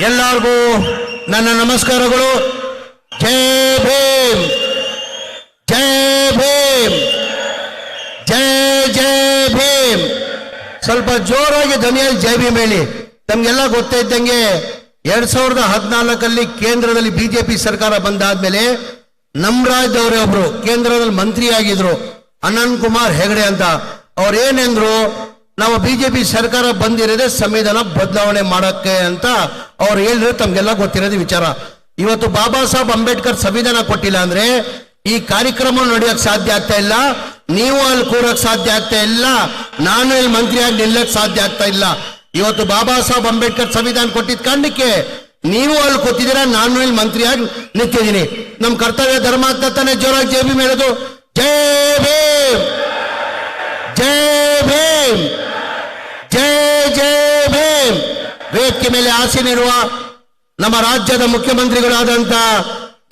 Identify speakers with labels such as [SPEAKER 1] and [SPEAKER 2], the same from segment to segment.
[SPEAKER 1] ಎಲ್ಲರಿಗೂ ನನ್ನ ನಮಸ್ಕಾರಗಳು. ಜೈ ಭೀಮ್, ಜೈ ಭೀಮ್, ಜೈ ಜೈ ಭೀಮ್. ಸ್ವಲ್ಪ ಜೋರಾಗಿ ಧ್ವನಿಯಲ್ಲಿ ಜೈ ಭೀಮ್ ಹೇಳಿ. ನಮ್ಗೆಲ್ಲ ಗೊತ್ತಿದ್ದಂಗೆ 2014 ಕೇಂದ್ರದಲ್ಲಿ ಬಿಜೆಪಿ ಸರ್ಕಾರ ಬಂದಾದ್ಮೇಲೆ ನಮ್ಮ ರಾಜ್ಯದವರೇ ಒಬ್ರು ಕೇಂದ್ರದಲ್ಲಿ ಮಂತ್ರಿ ಆಗಿದ್ರು, ಅನಂತ್ ಕುಮಾರ್ ಹೆಗಡೆ ಅಂತ. ಅವ್ರು ಏನೆಂದ್ರು, ನಾವು ಬಿಜೆಪಿ ಸರ್ಕಾರ ಬಂದಿರೋದೇ ಸಂವಿಧಾನ ಬದಲಾವಣೆ ಮಾಡಕ್ಕೆ ಅಂತ ಅವ್ರು ಹೇಳಿದ್ರೆ ತಮ್ಗೆಲ್ಲ ಗೊತ್ತಿರೋದು ವಿಚಾರ. ಇವತ್ತು ಬಾಬಾ ಸಾಹೇಬ್ ಅಂಬೇಡ್ಕರ್ ಸಂವಿಧಾನ ಕೊಟ್ಟಿಲ್ಲ ಅಂದ್ರೆ ಈ ಕಾರ್ಯಕ್ರಮ ನಡೆಯಕ್ಕೆ ಸಾಧ್ಯ ಆಗ್ತಾ ಇಲ್ಲ, ನೀವು ಅಲ್ಲಿ ಕೂರಕ್ ಸಾಧ್ಯ ಆಗ್ತಾ ಇಲ್ಲ, ನಾನು ಇಲ್ಲಿ ಮಂತ್ರಿಯಾಗಿ ನಿಲ್ಲಕ್ ಸಾಧ್ಯ ಆಗ್ತಾ ಇಲ್ಲ. ಇವತ್ತು ಬಾಬಾ ಸಾಹೇಬ್ ಅಂಬೇಡ್ಕರ್ ಸಂವಿಧಾನ ಕೊಟ್ಟಿದ್ದ ಕಾರಣಕ್ಕೆ ನೀವು ಅಲ್ಲಿ ಕೂತಿದ್ದೀರಾ, ನಾನು ಇಲ್ಲಿ ಮಂತ್ರಿಯಾಗಿ ನಿಂತಿದ್ದೀನಿ. ನಮ್ಮ ಕರ್ತವ್ಯ ಧರ್ಮ ಆಗ್ತಾ ತಾನೆ ಜೋರಾಗಿ ಜೈ ಭೀಮ್ ಹೇಳೋದು. ಜೈ ಭೀಮ್, ಜೈ ಭೀಮ್, ಜೈ ಜೈ ಭೀಮ್. ವೇದಿಕೆ ಮೇಲೆ ಆಸೀನರಿರುವ ನಮ್ಮ ರಾಜ್ಯದ ಮುಖ್ಯಮಂತ್ರಿಗಳಾದಂತ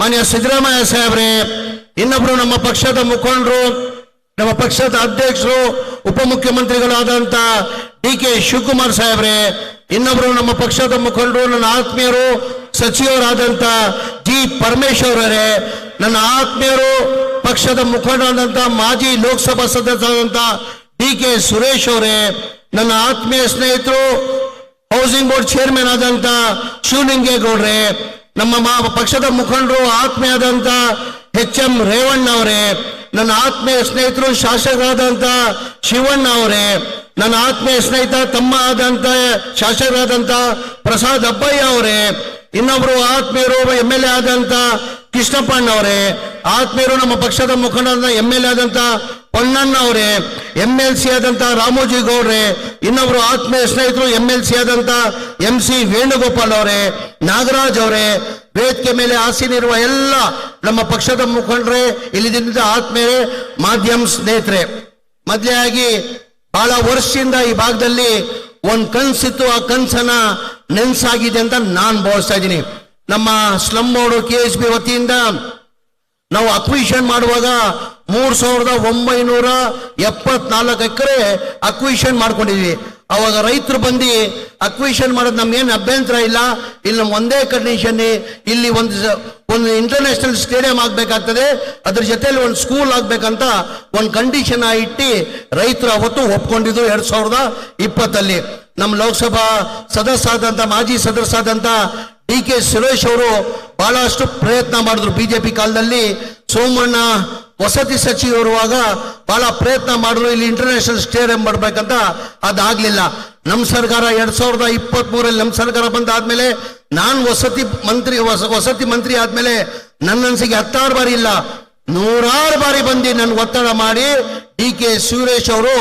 [SPEAKER 1] ಮಾನ್ಯ ಸಿದ್ದರಾಮಯ್ಯ ಸಾಹೇಬ್ರೆ, ಇನ್ನೊಬ್ರು ನಮ್ಮ ಪಕ್ಷದ ಮುಖಂಡರು, ನಮ್ಮ ಪಕ್ಷದ ಅಧ್ಯಕ್ಷರು, ಉಪಮುಖ್ಯಮಂತ್ರಿಗಳಾದಂತ DK ಶಿವಕುಮಾರ್ ಸಾಹೇಬ್ರೆ, ಇನ್ನೊಬ್ರು ನಮ್ಮ ಪಕ್ಷದ ಮುಖಂಡರು, ನನ್ನ ಆತ್ಮೀಯರು, ಸಚಿವರಾದಂತ G ಪರಮೇಶ್ವರ್ ಅವರೇ, ನನ್ನ ಆತ್ಮೀಯರು, ಪಕ್ಷದ ಮುಖಂಡರಾದಂತ ಮಾಜಿ ಲೋಕಸಭಾ ಸದಸ್ಯರಾದಂತ DK ಸುರೇಶ್ ಅವರೇ, ನನ್ನ ಆತ್ಮೀಯ ಸ್ನೇಹಿತರು ಹೌಸಿಂಗ್ ಬೋರ್ಡ್ ಚೇರ್ಮನ್ ಆದಂತ ಶಿವಲಿಂಗೇಗೌಡ್ರೆ, ನಮ್ಮ ಪಕ್ಷದ ಮುಖಂಡರು ಆತ್ಮೀಯರಾದಂತ HM ರೇವಣ್ಣ ಅವರೇ, ನನ್ನ ಆತ್ಮೀಯ ಸ್ನೇಹಿತರು ಶಾಸಕರಾದಂತ ಶಿವಣ್ಣ ಅವರೇ, ನನ್ನ ಆತ್ಮೀಯ ಸ್ನೇಹಿತ ತಮ್ಮ ಆದಂತ ಶಾಸಕರಾದಂತ ಪ್ರಸಾದ್ ಅಬ್ಬಯ್ಯ ಅವರೇ, ಇನ್ನೊಬ್ರು ಆತ್ಮೀಯರು MLA ಆದಂತ ಕೃಷ್ಣಪ್ಪಣ್ಣ ಅವರೇ, ಆತ್ಮೀಯರು ನಮ್ಮ ಪಕ್ಷದ ಮುಖಂಡರಾದ MLA ಆದಂತ ಪೊನ್ನಣ್ಣ ಅವರೇ, MLC ಆದಂತ ರಾಮೋಜಿ ಗೌಡ್ರೆ, ಇನ್ನೊಬ್ರು ಆತ್ಮೀಯ ಸ್ನೇಹಿತರು MLC ಆದಂತ MC ವೇಣುಗೋಪಾಲ್ ಅವರೇ, ನಾಗರಾಜ್ ಅವರೇ, ವೇದಿಕೆ ಮೇಲೆ ಆಸೀನರಿರುವ ಎಲ್ಲ ನಮ್ಮ ಪಕ್ಷದ ಮುಖಂಡರೇ, ಇಲ್ಲಿದ್ದ ಆತ್ಮೀಯರೇ, ಮಾಧ್ಯಮ ಸ್ನೇಹಿತರೆ, ಮೊದಲಾಗಿ ಬಹಳ ವರ್ಷದಿಂದ ಈ ಭಾಗದಲ್ಲಿ ಒಂದು ಕನಸಿತ್ತು, ಆ ಕನಸನ್ನ ನೆನ್ಸಾಗಿದೆ ಅಂತ ನಾನು ಭಾವಿಸ್ತಾ ಇದ್ದೀನಿ. ನಮ್ಮ ಸ್ಲಮ್ ಬೋರ್ಡ್ KSB ವತಿಯಿಂದ ನಾವು ಅಕ್ವಿಷನ್ ಮಾಡುವಾಗ 3974 ಎಕರೆ ಅಕ್ವಿಷನ್ ಮಾಡ್ಕೊಂಡಿದ್ವಿ. ಅವಾಗ ರೈತರು ಬಂದು ಅಕ್ವಿಷನ್ ಮಾಡೋದು ನಮ್ಗೇನು ಅಭ್ಯಂತರ ಇಲ್ಲ, ಇಲ್ಲಿ ನಮ್ಮ ಒಂದೇ ಕಂಡೀಷನ್, ಇಲ್ಲಿ ಒಂದು ಇಂಟರ್ನ್ಯಾಷನಲ್ ಸ್ಟೇಡಿಯಂ ಆಗ್ಬೇಕಾಗ್ತದೆ, ಅದ್ರ ಜೊತೆಲಿ ಒಂದು ಸ್ಕೂಲ್ ಆಗ್ಬೇಕಂತ ಒಂದು ಕಂಡೀಷನ್ ಇಟ್ಟು ರೈತರು ಅವತ್ತು ಒಪ್ಕೊಂಡಿದ್ರು 2020. ನಮ್ಮ ಲೋಕಸಭಾ ಸದಸ್ಯರಾದಂಥ ಮಾಜಿ ಸದಸ್ಯರಾದಂಥ DK ಸುರೇಶ್ ಅವರು ಬಹಳಷ್ಟು ಪ್ರಯತ್ನ ಮಾಡಿದ್ರು. ಬಿಜೆಪಿ ಕಾಲದಲ್ಲಿ ಸೋಮಣ್ಣ ವಸತಿ ಸಚಿವರುವಾಗ ಬಹಳ ಪ್ರಯತ್ನ ಮಾಡಿದ್ರು, ಇಲ್ಲಿ ಇಂಟರ್ನ್ಯಾಷನಲ್ ಸ್ಟೇಡಿಯಂ ಮಾಡ್ಬೇಕಂತ, ಅದಾಗ್ಲಿಲ್ಲ. ನಮ್ಮ ಸರ್ಕಾರ 2023 ನಮ್ಮ ಸರ್ಕಾರ ಬಂದಾದ್ಮೇಲೆ ನಾನು ವಸತಿ ಮಂತ್ರಿ ಆದ್ಮೇಲೆ ನನ್ನ ಅನ್ಸಿಗೆ 16 ಬಾರಿ ಇಲ್ಲ 100 ಬಾರಿ ಬಂದು ನನ್ಗೆ ಒತ್ತಡ ಮಾಡಿ DK ಸುರೇಶ್ ಅವರು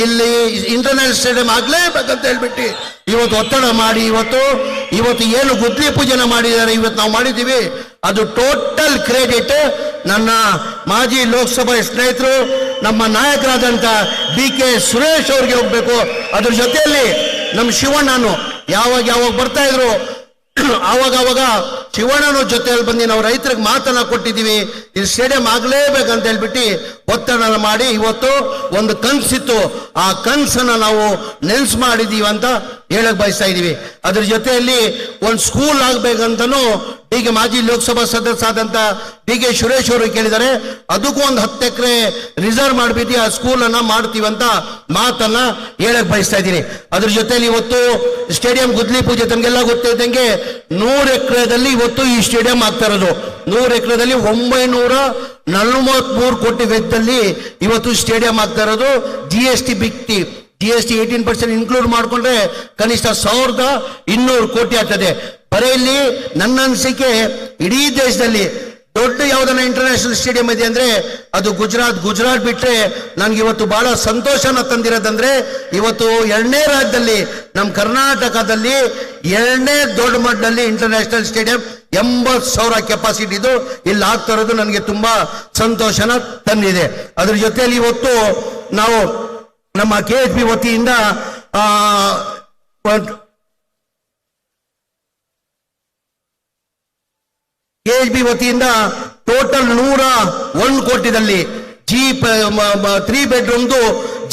[SPEAKER 1] ಇಲ್ಲಿ ಇಂಟರ್ನ್ಯಾಷನಲ್ ಸ್ಟೇಡಿಯಂ ಆಗ್ಲೇಬೇಕಂತ ಹೇಳ್ಬಿಟ್ಟು ಇವತ್ತು ಒತ್ತಡ ಮಾಡಿ ಇವತ್ತು ಏನು ಗುದ್ಲಿ ಪೂಜೆನ ಮಾಡಿದ್ದಾರೆ, ಇವತ್ತು ನಾವು ಮಾಡಿದ್ದೀವಿ, ಅದು ಟೋಟಲ್ ಕ್ರೆಡಿಟ್ ನನ್ನ ಮಾಜಿ ಲೋಕಸಭಾ ಸ್ನೇಹಿತರು, ನಮ್ಮ ನಾಯಕರಾದಂತ DK ಸುರೇಶ್ ಅವ್ರಿಗೆ ಹೋಗ್ಬೇಕು. ಅದ್ರ ಜೊತೆಯಲ್ಲಿ ನಮ್ಮ ಶಿವಣ್ಣನು ಯಾವಾಗ ಬರ್ತಾ ಇದ್ರು, ಆವಾಗ ಶಿವಣ್ಣನ ಜೊತೆಯಲ್ಲಿ ಬಂದು ನಾವು ರೈತರಿಗೆ ಮಾತನ್ನ ಕೊಟ್ಟಿದ್ದೀವಿ, ಈ ಸ್ಟೇಡಿಯಂ ಆಗ್ಲೇಬೇಕಂತ ಹೇಳ್ಬಿಟ್ಟು ಒತ್ತಡ ಮಾಡಿ ಇವತ್ತು ಒಂದು ಕನಸಿತ್ತು, ಆ ಕನಸನ್ನ ನಾವು ನೆನ್ಸ್ ಮಾಡಿದೀವಿ ಅಂತ ಹೇಳಕ್ ಬಯಸ್ತಾ ಇದೀವಿ. ಅದ್ರ ಜೊತೆಯಲ್ಲಿ ಒಂದು ಸ್ಕೂಲ್ ಆಗ್ಬೇಕಂತನೂ ಈಗ ಮಾಜಿ ಲೋಕಸಭಾ ಸದಸ್ಯ ಆದಂತ DK ಸುರೇಶ್ ಅವರು ಕೇಳಿದ್ದಾರೆ, ಅದಕ್ಕೂ ಒಂದು 10 ಎಕರೆ ರಿಸರ್ವ್ ಮಾಡಿಬಿಟ್ಟು ಆ ಸ್ಕೂಲ್ ಅನ್ನ ಮಾಡ್ತೀವಂತ ಮಾತನ್ನ ಹೇಳಕ್ ಬಯಸ್ತಾ ಇದ್ದೀನಿ. ಅದ್ರ ಜೊತೆಲಿ ಇವತ್ತು ಸ್ಟೇಡಿಯಂ ಗುದ್ಲಿ ಪೂಜೆ ತಮಗೆಲ್ಲ ಗೊತ್ತಿದ್ದಂಗೆ 100 ಎಕರೆದಲ್ಲಿ ಇವತ್ತು ಈ ಸ್ಟೇಡಿಯಂ ಆಗ್ತಾ ಇರೋದು. 100 ಎಕರೆದಲ್ಲಿ 943 ಕೋಟಿ ವೆಚ್ಚದಲ್ಲಿ ಇವತ್ತು ಸ್ಟೇಡಿಯಂ ಆಗ್ತಾ ಇರೋದು. GST ಬಿಟ್ಟಿ GST 18% ಇನ್ಕ್ಲೂಡ್ ಮಾಡ್ಕೊಂಡ್ರೆ ಕನಿಷ್ಠ 1200 ಕೋಟಿ ಆಗ್ತದೆ. ಬರೀ ಇಲ್ಲಿ ನನ್ನ ಅನಿಸಿಕೆ ಇಡೀ ದೇಶದಲ್ಲಿ ದೊಡ್ಡ ಯಾವ್ದನ್ನ ಇಂಟರ್ನ್ಯಾಷನಲ್ ಸ್ಟೇಡಿಯಂ ಇದೆ ಅಂದ್ರೆ ಅದು ಗುಜರಾತ್ ಬಿಟ್ರೆ ನನ್ಗೆ ಇವತ್ತು ಬಹಳ ಸಂತೋಷನ ತಂದಿರೋದಂದ್ರೆ ಇವತ್ತು 2ನೇ ರಾಜ್ಯದಲ್ಲಿ ನಮ್ಮ ಕರ್ನಾಟಕದಲ್ಲಿ 2ನೇ ದೊಡ್ಡ ಮಟ್ಟದಲ್ಲಿ ಇಂಟರ್ನ್ಯಾಷನಲ್ ಸ್ಟೇಡಿಯಂ 80,000 ಕೆಪಾಸಿಟಿ ಇದು ಇಲ್ಲಿ ಆಗ್ತಾ ಇರೋದು ನನಗೆ ತುಂಬಾ ಸಂತೋಷನ ತಂದಿದೆ. ಅದ್ರ ಜೊತೆಯಲ್ಲಿ ಇವತ್ತು ನಾವು ನಮ್ಮ KSB ವತಿಯಿಂದ KSB ವತಿಯಿಂದ ಟೋಟಲ್ 101 ಕೋಟಿದಲ್ಲಿ G 3 ಬೆಡ್ರೂಮ್ದು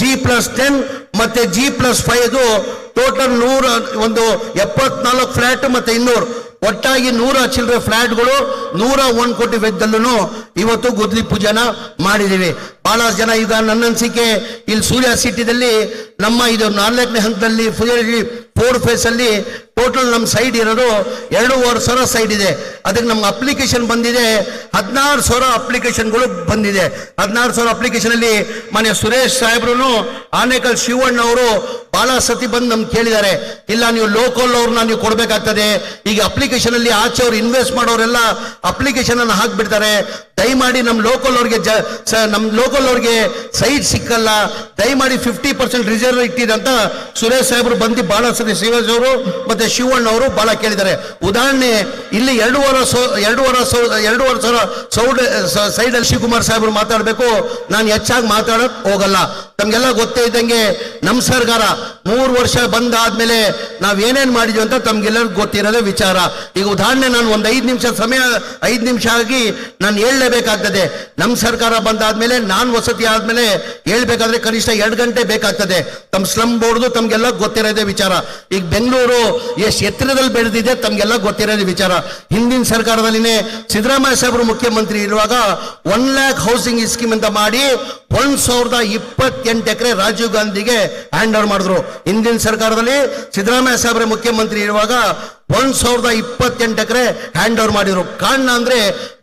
[SPEAKER 1] G+10 ಮತ್ತೆ G+5 ಟೋಟಲ್ 74 ಫ್ಲಾಟ್ ಮತ್ತೆ 200 ಒಟ್ಟಾಗಿ 100 ಚಿಲ್ಲರೆ ಫ್ಲಾಟ್ಗಳು 101 ಕೋಟಿ ವೆಚ್ಚದಲ್ಲೂ ಇವತ್ತು ಗುದ್ಲಿ ಪೂಜೆನ ಮಾಡಿದೀವಿ. ಬಹಳ ಜನ ಈಗ ನನ್ನ ಅನಿಸಿಕೆ ಇಲ್ಲಿ ಸೂರ್ಯ ಸಿಟಿದಲ್ಲಿ ನಮ್ಮ ಇದು 4ನೇ ಹಂತದಲ್ಲಿ 4 ಫೇಸ್ ಅಲ್ಲಿ ಟೋಟಲ್ ನಮ್ಮ ಸೈಡ್ ಇರೋದು 2,500 ಸೈಡ್ ಇದೆ. ಅದಕ್ಕೆ ನಮ್ಗೆ ಅಪ್ಲಿಕೇಶನ್ ಬಂದಿದೆ 16,000 ಅಪ್ಲಿಕೇಶನ್ಗಳು ಬಂದಿದೆ. 16,000 ಅಪ್ಲಿಕೇಶನ್ ಅಲ್ಲಿ ಮನೆ ಸುರೇಶ್ ಸಾಹೇಬ್ರು ಆನೇಕಲ್ ಶಿವಣ್ಣ ಅವರು ಬಹಳ ಸತಿ ಬಂದು ನಮ್ಗೆ ಕೇಳಿದ್ದಾರೆ, ಇಲ್ಲ ನೀವು ಲೋಕಲ್ ಅವ್ರನ್ನ ನೀವು ಕೊಡ್ಬೇಕಾಗ್ತದೆ. ಈಗ ಅಪ್ಲಿಕೇಶನ್ ಅಲ್ಲಿ ಆಚೆ ಅವ್ರು ಇನ್ವೆಸ್ಟ್ ಮಾಡೋರೆಲ್ಲ ಅಪ್ಲಿಕೇಶನ್ ಅನ್ನು ಹಾಕ್ಬಿಡ್ತಾರೆ. ದಯಮಾಡಿ ನಮ್ಮ ಲೋಕಲ್ ಅವ್ರಿಗೆ ಸೈಟ್ ಸಿಕ್ಕಲ್ಲ, ದಯಮಾಡಿ 50% ರಿಸರ್ವ್ ಇಟ್ಟಿದೆ ಅಂತ ಸುರೇಶ್ ಸಾಹೇಬ್ರು ಬಂದು ಬಹಳ ಸತಿ ಶ್ರೀನಿವಾಸ್ ಅವರು ಮತ್ತೆ ಶಿವಣ್ಣ ಅವರು ಬಹಳ ಕೇಳಿದ್ದಾರೆ. ಉದಾಹರಣೆ ಇಲ್ಲಿ 2,500 ಸೈಡ್ ಅಲ್ಲಿ ಶಿವಕುಮಾರ್ ಸಾಹೇಬ್ರು ಮಾತಾಡಬೇಕು, ನಾನು ಹೆಚ್ಚಾಗಿ ಮಾತಾಡಕ್ ಹೋಗಲ್ಲ. ತಮ್ಗೆಲ್ಲ ಗೊತ್ತೇ ಇದ್ದಂಗೆ ನಮ್ಮ ಸರ್ಕಾರ 3 ವರ್ಷ ಬಂದಾದ್ಮೇಲೆ ನಾವೇನೇನ್ ಮಾಡಿದ್ವಿ ಅಂತ ತಮ್ಗೆಲ್ಲರಿಗೂ ಗೊತ್ತಿರೋದೇ ವಿಚಾರ. ಈಗ ಉದಾಹರಣೆ ನಾನು ಒಂದು 5 ನಿಮಿಷ ಸಮಯ 5 ನಿಮಿಷ ಆಗಿ ನಾನು ಹೇಳಲೇಬೇಕಾಗ್ತದೆ. ನಮ್ಮ ಸರ್ಕಾರ ಬಂದಾದ್ಮೇಲೆ ನಾನು ವಸತಿ ಆದ್ಮೇಲೆ ಹೇಳ್ಬೇಕಾದ್ರೆ ಕನಿಷ್ಠ 2 ಗಂಟೆ ಬೇಕಾಗ್ತದೆ. ತಮ್ಮ ಸ್ಲಮ್ ಬೋರ್ಡ್ದು ತಮ್ಗೆಲ್ಲ ಗೊತ್ತಿರೋದೇ ವಿಚಾರ. ಈಗ ಬೆಂಗಳೂರು ಎಷ್ಟು ಎತ್ತರದಲ್ಲಿ ಬೆಳೆದಿದೆ ತಮ್ಗೆಲ್ಲ ಗೊತ್ತಿರೋದೇ ವಿಚಾರ. ಹಿಂದಿನ ಸರ್ಕಾರದಲ್ಲಿನೇ ಸಿದ್ದರಾಮಯ್ಯ ಸಾಹೇಬರು ಮುಖ್ಯಮಂತ್ರಿ ಇರುವಾಗ 1 lakh ಹೌಸಿಂಗ್ ಸ್ಕೀಮ್ ಅಂತ ಮಾಡಿ 1,028 ಎಕರೆ ರಾಜೀವ್ ಗಾಂಧಿಗೆ ಹ್ಯಾಂಡ್ ಓವರ್ ಮಾಡಿದ್ರು. ಹಿಂದಿನ ಸರ್ಕಾರದಲ್ಲಿ ಸಿದ್ದರಾಮಯ್ಯ ಸಾಹೇಬ್ರೆ ಮುಖ್ಯಮಂತ್ರಿ ಇರುವಾಗ 1,028 ಎಕರೆ ಹ್ಯಾಂಡ್ ಓವರ್ ಮಾಡಿದ್ರು. ಕಾರಣ ಅಂದ್ರೆ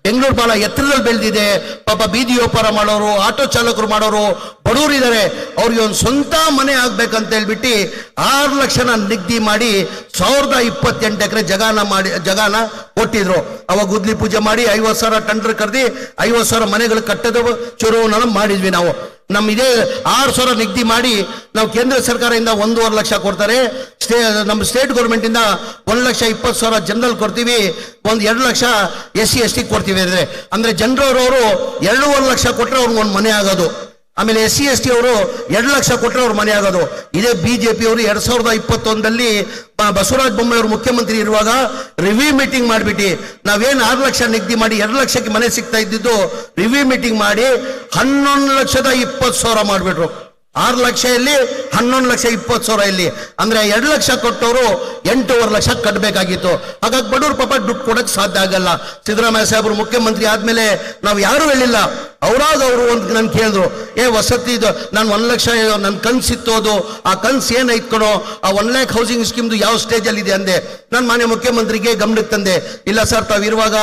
[SPEAKER 1] ಬೆಂಗಳೂರು ಬಹಳ ಎತ್ತರದಲ್ಲಿ ಬೆಳೆದಿದೆ. ಪಾಪ ಬೀದಿ ವ್ಯಾಪಾರ ಮಾಡೋರು, ಆಟೋ ಚಾಲಕರು ಮಾಡೋರು, ಬಡವರು ಇದ್ದಾರೆ, ಅವ್ರಿಗೆ ಒಂದು ಸ್ವಂತ ಮನೆ ಆಗ್ಬೇಕಂತ ಹೇಳ್ಬಿಟ್ಟು 6 ಲಕ್ಷನ ನಿಗದಿ ಮಾಡಿ 1,028 ಎಕರೆ ಜಗಾನ ಕೊಟ್ಟಿದ್ರು. ಅವಾಗ ಗುದ್ಲಿ ಪೂಜೆ ಮಾಡಿ 50,000 ಟೆಂಡರ್ ಕರೆದಿ 50,000 ಮನೆಗಳು ಕಟ್ಟದ ಚುರುವನ್ನ ಮಾಡಿದ್ವಿ ನಾವು. ನಮ್ಮ ಇದೇ 6,000 ನಿಗದಿ ಮಾಡಿ ನಾವು ಕೇಂದ್ರ ಸರ್ಕಾರದಿಂದ 1.5 ಲಕ್ಷ ಕೊಡ್ತಾರೆ. ನಮ್ಮ ಸ್ಟೇಟ್ ಗೌರ್ಮೆಂಟ್ ಇಂದ 1,20,000 ಜನರಲ್ ಕೊಡ್ತೀವಿ, 2 ಲಕ್ಷ SC ST ಕೊಡ್ತೀವಿ. ಅಂದ್ರೆ ಜನರವರು 2.5 ಲಕ್ಷ ಕೊಟ್ಟರೆ ಅವ್ರಿಗೆ ಒಂದು ಮನೆ ಆಗೋದು. ಆಮೇಲೆ SC ST ಅವರು 2 ಲಕ್ಷ ಕೊಟ್ಟರೆ ಅವ್ರ ಮನೆ ಆಗೋದು. ಇದೇ ಬಿಜೆಪಿ ಅವರು 2021ರಲ್ಲಿ ಬಸವರಾಜ ಬೊಮ್ಮಾಯಿ ಅವರು ಮುಖ್ಯಮಂತ್ರಿ ಇರುವಾಗ ರಿವ್ಯೂ ಮೀಟಿಂಗ್ ಮಾಡಿಬಿಟ್ಟು ನಾವೇನು 6 ಲಕ್ಷ ನಿಗದಿ ಮಾಡಿ 2 ಲಕ್ಷಕ್ಕೆ ಮನೆ ಸಿಗ್ತಾ ಇದ್ದಿದ್ದು ರಿವ್ಯೂ ಮೀಟಿಂಗ್ ಮಾಡಿ 11,20,000 ಮಾಡಿಬಿಟ್ರು. 6 ಲಕ್ಷ ಇಲ್ಲಿ 11,20,000 ಇಲ್ಲಿ. ಅಂದ್ರೆ 2 ಲಕ್ಷ ಕೊಟ್ಟವರು 8.5 ಲಕ್ಷ ಕಟ್ಟಬೇಕಾಗಿತ್ತು. ಹಾಗಾಗಿ ಬಡವರು ಪಾಪ ದುಡ್ಡು ಕೊಡಕ್ ಸಾಧ್ಯ ಆಗಲ್ಲ. ಸಿದ್ದರಾಮಯ್ಯ ಸಾಹೇಬರು ಮುಖ್ಯಮಂತ್ರಿ ಆದ್ಮೇಲೆ ನಾವು ಯಾರು ಹೇಳಿಲ್ಲ, ಅವರಾಗ ಅವರು ಒಂದು ನನ್ ಕೇಳಿದ್ರು, ವಸತಿ ನಾನು 1 ಲಕ್ಷ ನನ್ನ ಕನ್ಸಿತ್ತು, ಅದು ಆ ಕನ್ಸು ಏನಾಯ್ತು ಕಣೋ, ಆ 1 lakh ಹೌಸಿಂಗ್ ಸ್ಕೀಮ್ದು ಯಾವ ಸ್ಟೇಜ್ ಅಲ್ಲಿ ಇದೆ ಅಂದೆ. ನಾನು ಮಾನ್ಯ ಮುಖ್ಯಮಂತ್ರಿಗೆ ಗಮನಕ್ಕೆ ತಂದೆ, ಇಲ್ಲ ಸರ್ ತಾವು ಇರುವಾಗ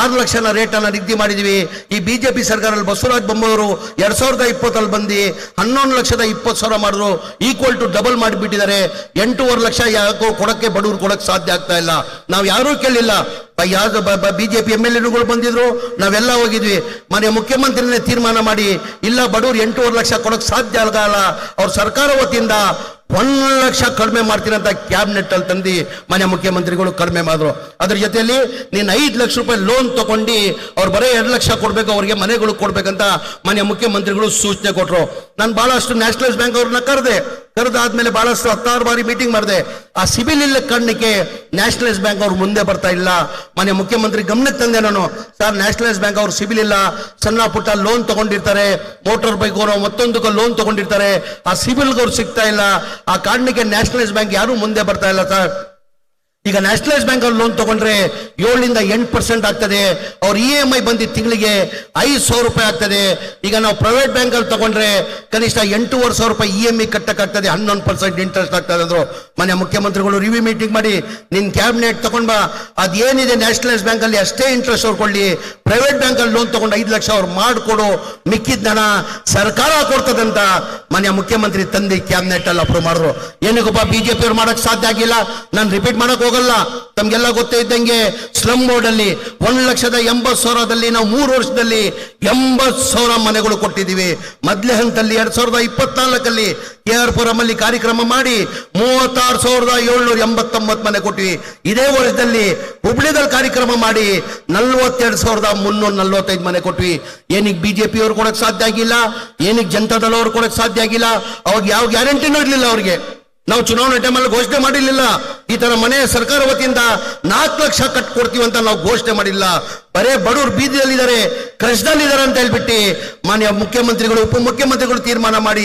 [SPEAKER 1] 6 ಲಕ್ಷನ ರೇಟ್ ಅನ್ನ ನಿಗದಿ ಮಾಡಿದ್ವಿ. ಈ ಬಿಜೆಪಿ ಸರ್ಕಾರದಲ್ಲಿ ಬಸವರಾಜ ಬೊಮ್ಮಾಯಿ ಅವರು 2020 ಬಂದು 11,20,000 ಮಾಡಿದ್ರು, ಈಕ್ವಲ್ ಟು ಡಬಲ್ ಮಾಡಿಬಿಟ್ಟಿದ್ದಾರೆ. 8.5 ಲಕ್ಷ ಯಾಕೋ ಕೊಡಕ್ಕೆ ಬಡವರು ಕೊಡಕ್ಕೆ ಸಾಧ್ಯ ಆಗ್ತಾ ಇಲ್ಲ. ನಾವು ಯಾರೂ ಕೇಳಿಲ್ಲ. ಯಾವ್ದು ಬಿಜೆಪಿ MLAಗಳು ಬಂದಿದ್ರು, ನಾವೆಲ್ಲ ಹೋಗಿದ್ವಿ. ಮನೆ ಮುಖ್ಯಮಂತ್ರಿನೇ ತೀರ್ಮಾನ ಮಾಡಿ ಇಲ್ಲ ಬಡವರು 8.5 ಲಕ್ಷ ಕೊಡಕ್ ಸಾಧ್ಯ ಆಗಲ್ಲ, ಅವ್ರ ಸರ್ಕಾರ ವತಿಯಿಂದ 1 ಲಕ್ಷ ಕಡಿಮೆ ಮಾಡ್ತೀನಿ ಅಂತ ಕ್ಯಾಬಿನೆಟ್ ಅಲ್ಲಿ ತಂದು ಮನೆ ಮುಖ್ಯಮಂತ್ರಿಗಳು ಕಡಿಮೆ ಮಾಡಿದ್ರು. ಅದ್ರ ಜೊತೆಯಲ್ಲಿ ನೀನು 5 ಲಕ್ಷ ರೂಪಾಯಿ ಲೋನ್ ತಗೊಂಡು ಅವ್ರು ಬರೀ 2 ಲಕ್ಷ ಕೊಡ್ಬೇಕು, ಅವ್ರಿಗೆ ಮನೆಗಳು ಕೊಡ್ಬೇಕಂತ ಮನೆ ಮುಖ್ಯಮಂತ್ರಿಗಳು ಸೂಚನೆ ಕೊಟ್ಟರು. ನಾನು ಬಹಳಷ್ಟು ನ್ಯಾಷನಲೈಸ್ ಬ್ಯಾಂಕ್ ಅವ್ರನ್ನ ಕರೆದಾದ್ಮೇಲೆ ಬಹಳಷ್ಟು 16 ಬಾರಿ ಮೀಟಿಂಗ್ ಮಾಡಿದೆ. ಆ ಸಿಬಿಲ್ ಇಲ್ಲ ಕಾರಣಕ್ಕೆ ನ್ಯಾಷನಲೈಸ್ ಬ್ಯಾಂಕ್ ಅವ್ರು ಮುಂದೆ ಬರ್ತಾ ಇಲ್ಲ. ಮನೆ ಮುಖ್ಯಮಂತ್ರಿ ಗಮನಕ್ಕೆ ತಂದೆ ನಾನು, ಸರ್ ನ್ಯಾಷನಲೈಸ್ ಬ್ಯಾಂಕ್ ಅವ್ರು ಸಿಬಿಲ್ ಇಲ್ಲ, ಸಣ್ಣ ಪುಟ್ಟ ಲೋನ್ ತಗೊಂಡಿರ್ತಾರೆ, ಮೋಟಾರ್ ಬೈಕ್ ಅವರು ಮತ್ತೊಂದಕ್ಕೆ ಲೋನ್ ತಗೊಂಡಿರ್ತಾರೆ, ಆ ಸಿಬಿಲ್ಗೆ ಅವ್ರು ಸಿಗ್ತಾ ಇಲ್ಲ. ಆ ಕಾರಣಕ್ಕೆ ನ್ಯಾಷನಲೈಸ್ ಬ್ಯಾಂಕ್ ಯಾರು ಮುಂದೆ ಬರ್ತಾ ಇಲ್ಲ ಸರ್. ಈಗ ನ್ಯಾಷನಲೈಸ್ ಬ್ಯಾಂಕ್ ಅಲ್ಲಿ ಲೋನ್ ತಗೊಂಡ್ರೆ 7-8% ಆಗ್ತದೆ. ಅವ್ರ EMI ಬಂದು ತಿಂಗಳಿಗೆ 5,000 ರೂಪಾಯಿ ಆಗ್ತದೆ. ಈಗ ನಾವು ಪ್ರೈವೇಟ್ ಬ್ಯಾಂಕ್ ಅಲ್ಲಿ ತಗೊಂಡ್ರೆ ಕನಿಷ್ಠ 8,500 ರೂಪಾಯಿ EMI ಕಟ್ಟಕ್ಕಾಗ್ತದೆ, 11% ಇಂಟ್ರೆಸ್ಟ್ ಆಗ್ತದೆ ಅಂದ್ರು. ಮನೆ ಮುಖ್ಯಮಂತ್ರಿಗಳು ರಿವ್ಯೂ ಮೀಟಿಂಗ್ ಮಾಡಿ ನಿನ್ ಕ್ಯಾಬಿನೆಟ್ ತಗೊಂಡ್ಬಾ, ಅದೇನಿದೆ ನ್ಯಾಷನಲೈಸ್ ಬ್ಯಾಂಕ್ ಅಲ್ಲಿ ಅಷ್ಟೇ ಇಂಟ್ರೆಸ್ಟ್ ಅವ್ರು ಕೊಳ್ಳಿ, ಪ್ರೈವೇಟ್ ಬ್ಯಾಂಕ್ ಅಲ್ಲಿ ಲೋನ್ ತಗೊಂಡು 5 ಲಕ್ಷ ಅವ್ರು ಮಾಡಿಕೊಡು, ಮಿಕ್ಕಿದ ಹಣ ಸರ್ಕಾರ ಕೊಡ್ತದಂತ ಮನೆ ಮುಖ್ಯಮಂತ್ರಿ ತಂದು ಕ್ಯಾಬಿನೆಟ್ ಅಲ್ಲಿ ಅಪ್ರೂವ್ ಮಾಡಿದ್ರು. ಏನಕ್ಕಪ್ಪ ಬಿಜೆಪಿ ಅವ್ರು ಮಾಡಕ್ ಸಾಧ್ಯ ಆಗಿಲ್ಲ. ನಾನು ರಿಪೀಟ್ ಮಾಡಕ್ ಹೋಗಲ್ಲ, ತಮ್ಗೆಲ್ಲ ಗೊತ್ತೇ ಇದ್ದಂಗೆ ಸ್ಲಮ್ ಬೋರ್ಡ್ ಅಲ್ಲಿ 1,80,000ದಲ್ಲಿ ನಾವು 3 ವರ್ಷದಲ್ಲಿ 80,000 ಮನೆಗಳು ಕೊಟ್ಟಿದ್ದೀವಿ. ಮೊದಲೇ ಹಂತದಲ್ಲಿ 2024 KR ಪುರಂ ಅಲ್ಲಿ ಕಾರ್ಯಕ್ರಮ ಮಾಡಿ 36,789 ಮನೆ ಕೊಟ್ಟಿವಿ. ಇದೇ ವರ್ಷದಲ್ಲಿ ಹುಬ್ಳಿದಲ್ಲಿ ಕಾರ್ಯಕ್ರಮ ಮಾಡಿ 42,345 ಮನೆ ಕೊಟ್ವಿ. ಏನಿಗೆ ಬಿಜೆಪಿ ಅವ್ರು ಕೊಡಕ್ ಸಾಧ್ಯ ಆಗಿಲ್ಲ, ಏನಿಗೆ ಜನತಾದಳ ಅವ್ರು ಕೊಡಕ್ ಸಾಧ್ಯ ಆಗಿಲ್ಲ. ಅವಾಗ ಯಾವ ಗ್ಯಾರಂಟಿನೂ ಇರ್ಲಿಲ್ಲ ಅವ್ರಿಗೆ. ನಾವು ಚುನಾವಣೆ ಟೈಮಲ್ಲಿ ಘೋಷಣೆ ಮಾಡಿರ್ಲಿಲ್ಲ ಈ ತರ ಮನೆ ಸರ್ಕಾರ ವತಿಯಿಂದ 4 ಲಕ್ಷ ಕಟ್ಕೊಡ್ತೀವಿ ಅಂತ ನಾವು ಘೋಷಣೆ ಮಾಡಿಲ್ಲ. ಬರೇ ಬಡವರು ಬೀದಿಯಲ್ಲಿದ್ದಾರೆ, ಕಷ್ಟದಲ್ಲಿದ್ದಾರೆ ಅಂತ ಹೇಳ್ಬಿಟ್ಟು ಮಾನ್ಯ ಮುಖ್ಯಮಂತ್ರಿಗಳು ಉಪಮುಖ್ಯಮಂತ್ರಿಗಳು ತೀರ್ಮಾನ ಮಾಡಿ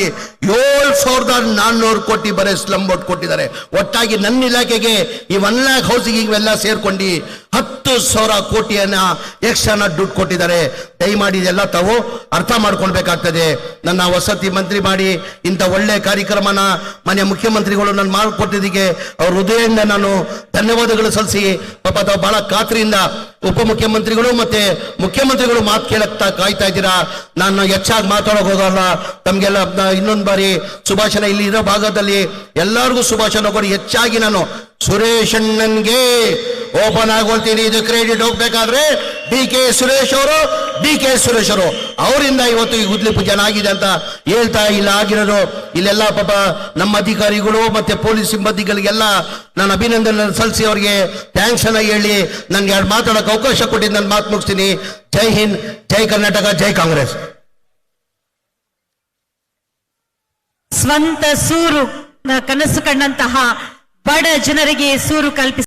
[SPEAKER 1] 7,400 ಕೋಟಿ ಬರೇ ಸ್ಲಮ್ ಬೋರ್ಡ್ ಕೊಟ್ಟಿದ್ದಾರೆ. ಒಟ್ಟಾಗಿ ನನ್ನ ಇಲಾಖೆಗೆ ಈ 1 ಲ್ಯಾಕ್ ಹೌಸಿಂಗ್ ಇವೆಲ್ಲ ಸೇರ್ಕೊಂಡು 10,000 ಕೋಟಿಯನ್ನ ಎಕ್ಸ್ಟ್ರಾನ ದುಡ್ಡು ಕೊಟ್ಟಿದ್ದಾರೆ. ದಯಮಾಡಿ ಇದೆಲ್ಲ ತಾವು ಅರ್ಥ ಮಾಡ್ಕೊಳ್ಬೇಕಾಗ್ತದೆ. ನನ್ನ ವಸತಿ ಮಂತ್ರಿ ಮಾಡಿ ಇಂಥ ಒಳ್ಳೆ ಕಾರ್ಯಕ್ರಮನ ಮಾನ್ಯ ಮುಖ್ಯಮಂತ್ರಿಗಳು ನಾನು ಮಾಡಿಕೊಟ್ಟಿದ್ದಕ್ಕೆ ಅವ್ರ ಹೃದಯದಿಂದ ನಾನು ಧನ್ಯವಾದಗಳು ಸಲ್ಲಿಸಿ, ಪಾಪ ತಾವು ಬಹಳ ಖಾತ್ರಿಯಿಂದ ಉಪಮುಖ್ಯಮಂತ್ರಿಗಳು ಮತ್ತೆ ಮುಖ್ಯಮಂತ್ರಿಗಳು ಮಾತು ಕೇಳಕ್ತಾ ಕಾಯ್ತಾ ಇದ್ದೀರಾ. ನಾನು ಹೆಚ್ಚಾಗಿ ಮಾತಾಡೋಕೆ ಹೋಗಲ್ಲ. ತಮ್ಗೆಲ್ಲ ಇನ್ನೊಂದು ಬಾರಿ ಸುಭಾಷಣ ಇಲ್ಲಿ ಇರೋ ಭಾಗದಲ್ಲಿ ಎಲ್ಲರಿಗೂ ಸುಭಾಷಣ ಕೊಡಿ. ಹೆಚ್ಚಾಗಿ ನಾನು ಸುರೇಶ್ ಅಣ್ಣನ್ಗೆ ಓಪನ್ ಆಗೋಳ್ತೀನಿ. ಇದು ಕ್ರೆಡಿಟ್ ಹೋಗ್ಬೇಕಾದ್ರೆ ಡಿ ಕೆ ಸುರೇಶ್ ಅವರು ಅವರಿಂದ ಇವತ್ತು ಈ ಗುದ್ಲಿ ಪೂಜೆ ಆಗಿದೆ ಅಂತ ಹೇಳ್ತಾ ಇಲ್ಲ ಆಗಿರೋದು. ಇಲ್ಲೆಲ್ಲ ಪಾಪ ನಮ್ಮ ಅಧಿಕಾರಿಗಳು ಮತ್ತೆ ಪೊಲೀಸ್ ಸಿಬ್ಬಂದಿಗಳಿಗೆಲ್ಲ ನಾನು ಅಭಿನಂದನೆ ಸಲ್ಲಿಸಿ ಅವರಿಗೆ ಥ್ಯಾಂಕ್ಸ್ ಅನ್ನ ಹೇಳಿ ನನ್ಗೆ 2 ಮಾತಾಡೋಕೆ ಅವಕಾಶ ಕೊಟ್ಟಿದ್ದು ನಾನು ಮಾತು ಮುಗಿಸ್ತೀನಿ. ಜೈ ಹಿಂದ್, ಜೈ ಕರ್ನಾಟಕ, ಜೈ ಕಾಂಗ್ರೆಸ್.
[SPEAKER 2] ಸ್ವಂತ ಸೂರು ಕನಸು ಕಂಡಂತಹ ಬಡ ಜನರಿಗೆ ಸೂರು ಕಲ್ಪಿಸಿ